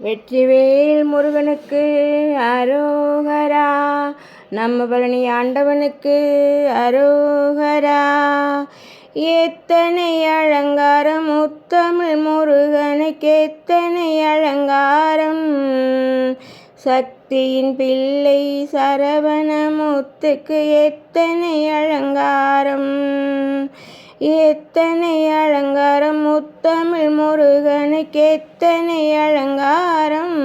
வெற்றிவேல் முருகனுக்கு அரோகரா. நம்ம பழனி ஆண்டவனுக்கு அரோகரா. எத்தனை அலங்காரம் முத்தமிழ் முருகனுக்கு எத்தனை அலங்காரம். சக்தியின் பிள்ளை சரவணமுத்துக்கு எத்தனை அலங்காரம். எத்தனை அலங்காரம் முத்தமிழ் முருகனுக்கு எத்தனை அலங்காரம்.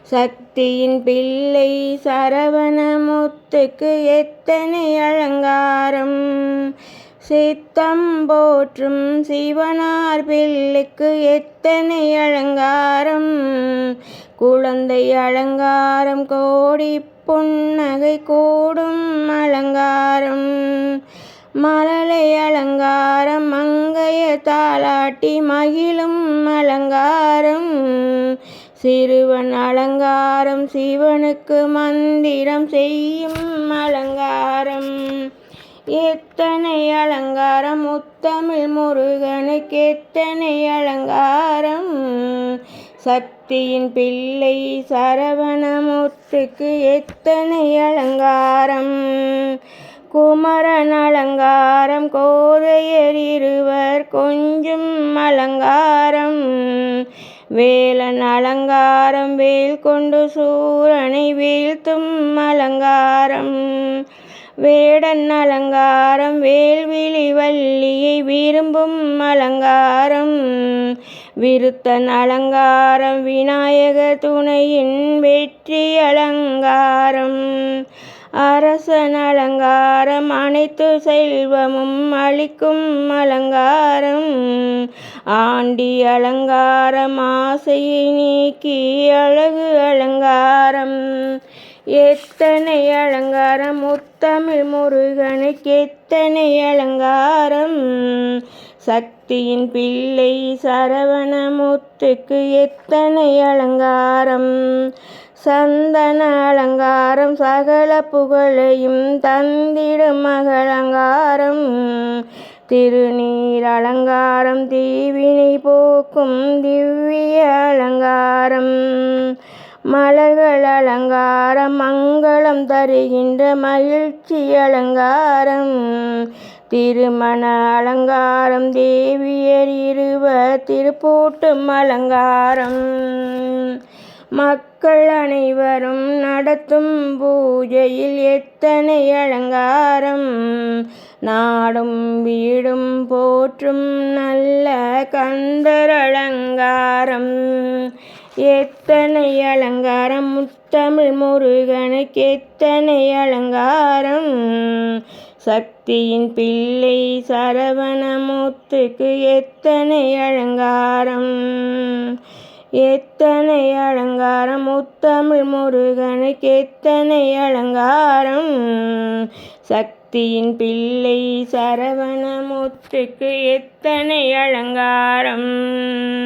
சக்தியின் பிள்ளை சரவணமுத்துக்கு எத்தனை அலங்காரம். சித்தம் போற்றும் சிவனார் பிள்ளைக்கு எத்தனை அலங்காரம். குழந்தை அலங்காரம் கோடி புன்னகை கூடும் அலங்காரம். மழலை அலங்காரம் மங்கைய தாலாட்டி மகிழும் அலங்காரம். சிறுவன் அலங்காரம் சிவனுக்கு மந்திரம் செய்யும் அலங்காரம். எத்தனை அலங்காரம் முத்தமிழ் முருகனுக்கு எத்தனை அலங்காரம். சக்தியின் பிள்ளை சரவணமுத்துக்கு எத்தனை அலங்காரம். குமரன் அலங்காரம் கோதையர் இருவர் கொஞ்சும் அலங்காரம். வேலன் அலங்காரம் வேல் கொண்டு சூரனை வீழ்த்தும் அலங்காரம். வேடன் அலங்காரம் வேல்விழி வள்ளியை விரும்பும் அலங்காரம். விருத்தன் அலங்காரம் விநாயகர் துணையின் வெற்றி அலங்காரம். அரசன் அலங்காரம் அனைத்து செல்வமும் அளிக்கும் அலங்காரம். ஆண்டி அலங்காரம் ஆசையை நீக்கி அழகு அலங்காரம். எத்தனை அலங்காரம் முத்தமிழ் முருகனுக்கு எத்தனை அலங்காரம். சக்தியின் பிள்ளை சரவணமுத்துக்கு எத்தனை அலங்காரம். சந்தன அலங்காரம் சகல புகழையும் தந்திடும் அலங்காரம். திருநீர் அலங்காரம் தீவினை போக்கும் திவ்ய அலங்காரம். மலர்கள் அலங்காரம் மங்களம் தருகின்ற மகிழ்ச்சி அலங்காரம். திருமண அலங்காரம் தேவியர் இருவர் திருப்பூட்டும் அலங்காரம். மக்கள் அனைவரும் நடத்தும் பூஜையில் எத்தனை அலங்காரம். நாடும் வீடும் போற்றும் நல்ல கந்தர் அலங்காரம். எத்தனை அலங்காரம் முத்தமிழ் முருகனுக்கு எத்தனை அலங்காரம். சக்தியின் பிள்ளை சரவணமுத்துக்கு எத்தனை அலங்காரம். எத்தனை அலங்காரம் முத்தமிழ் முருகனுக்கு எத்தனை அலங்காரம். சக்தியின் பிள்ளை சரவணமுத்துக்கு எத்தனை அலங்காரம்.